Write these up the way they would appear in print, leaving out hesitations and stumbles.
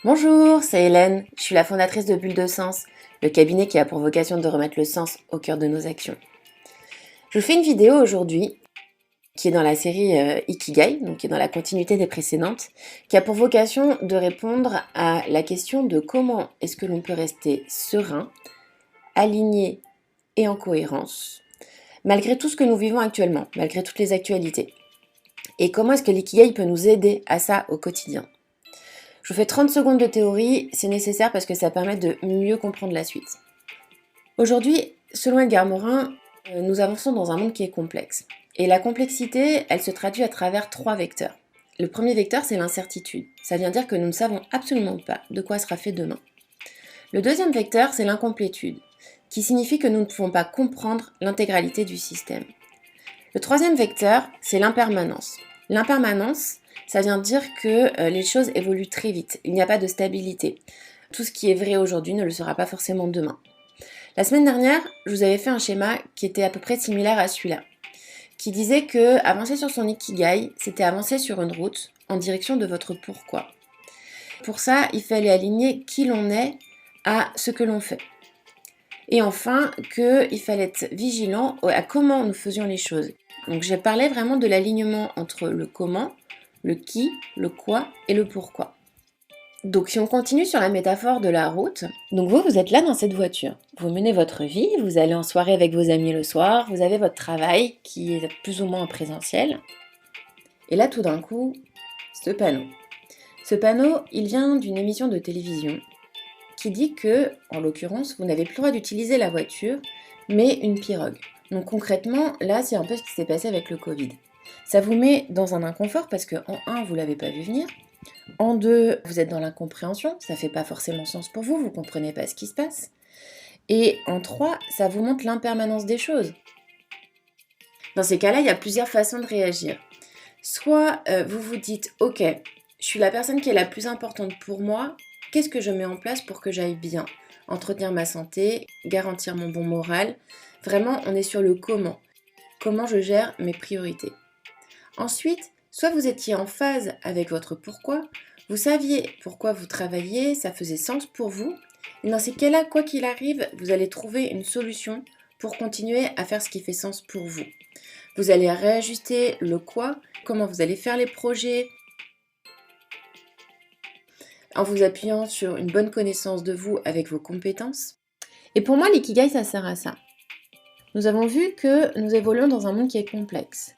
Bonjour, c'est Hélène, je suis la fondatrice de Bulle de Sens, le cabinet qui a pour vocation de remettre le sens au cœur de nos actions. Je vous fais une vidéo aujourd'hui qui est dans la série Ikigai, donc qui est dans la continuité des précédentes, qui a pour vocation de répondre à la question de comment est-ce que l'on peut rester serein, aligné et en cohérence, malgré tout ce que nous vivons actuellement, malgré toutes les actualités. Et comment est-ce que l'Ikigai peut nous aider à ça au quotidien. Je vous fais 30 secondes de théorie, c'est nécessaire parce que ça permet de mieux comprendre la suite. Aujourd'hui, selon Edgar Morin, nous avançons dans un monde qui est complexe. Et la complexité, elle se traduit à travers 3 vecteurs. Le premier vecteur, c'est l'incertitude. Ça vient dire que nous ne savons absolument pas de quoi sera fait demain. Le deuxième vecteur, c'est l'incomplétude, qui signifie que nous ne pouvons pas comprendre l'intégralité du système. Le troisième vecteur, c'est l'impermanence. L'impermanence, ça vient dire que les choses évoluent très vite. Il n'y a pas de stabilité. Tout ce qui est vrai aujourd'hui ne le sera pas forcément demain. La semaine dernière, je vous avais fait un schéma qui était à peu près similaire à celui-là, qui disait que avancer sur son Ikigai, c'était avancer sur une route en direction de votre pourquoi. Pour ça, il fallait aligner qui l'on est à ce que l'on fait. Et enfin, qu'il fallait être vigilant à comment nous faisions les choses. Donc j'ai parlé vraiment de l'alignement entre le comment, le qui, le quoi et le pourquoi. Donc si on continue sur la métaphore de la route, donc vous êtes là dans cette voiture, vous menez votre vie, vous allez en soirée avec vos amis le soir, vous avez votre travail qui est plus ou moins en présentiel, et là tout d'un coup, ce panneau, il vient d'une émission de télévision qui dit que, en l'occurrence, vous n'avez plus le droit d'utiliser la voiture, mais une pirogue. Donc concrètement, là c'est un peu ce qui s'est passé avec le Covid. Ça vous met dans un inconfort parce que en 1, vous l'avez pas vu venir. En 2, vous êtes dans l'incompréhension, ça fait pas forcément sens pour vous, vous comprenez pas ce qui se passe. Et en 3, ça vous montre l'impermanence des choses. Dans ces cas-là, il y a plusieurs façons de réagir. Soit vous vous dites, ok, je suis la personne qui est la plus importante pour moi, qu'est-ce que je mets en place pour que j'aille bien? Entretenir ma santé, garantir mon bon moral. Vraiment, on est sur le comment. Comment je gère mes priorités. Ensuite, soit vous étiez en phase avec votre pourquoi, vous saviez pourquoi vous travailliez, ça faisait sens pour vous, et dans ces cas-là, quoi qu'il arrive, vous allez trouver une solution pour continuer à faire ce qui fait sens pour vous. Vous allez réajuster le quoi, comment vous allez faire les projets, en vous appuyant sur une bonne connaissance de vous avec vos compétences. Et pour moi, l'ikigai, ça sert à ça. Nous avons vu que nous évoluons dans un monde qui est complexe,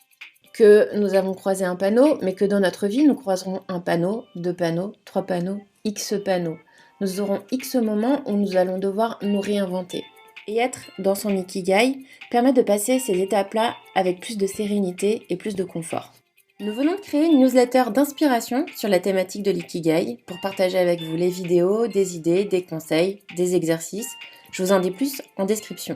que nous avons croisé un panneau, mais que dans notre vie, nous croiserons un panneau, 2 panneaux, 3 panneaux, X panneaux. Nous aurons X moments où nous allons devoir nous réinventer. Et être dans son Ikigai permet de passer ces étapes-là avec plus de sérénité et plus de confort. Nous venons de créer une newsletter d'inspiration sur la thématique de l'Ikigai pour partager avec vous les vidéos, des idées, des conseils, des exercices. Je vous en dis plus en description.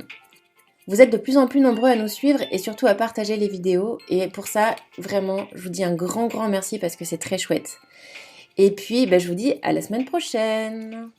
Vous êtes de plus en plus nombreux à nous suivre et surtout à partager les vidéos. Et pour ça, vraiment, je vous dis un grand merci parce que c'est très chouette. Et puis, je vous dis à la semaine prochaine.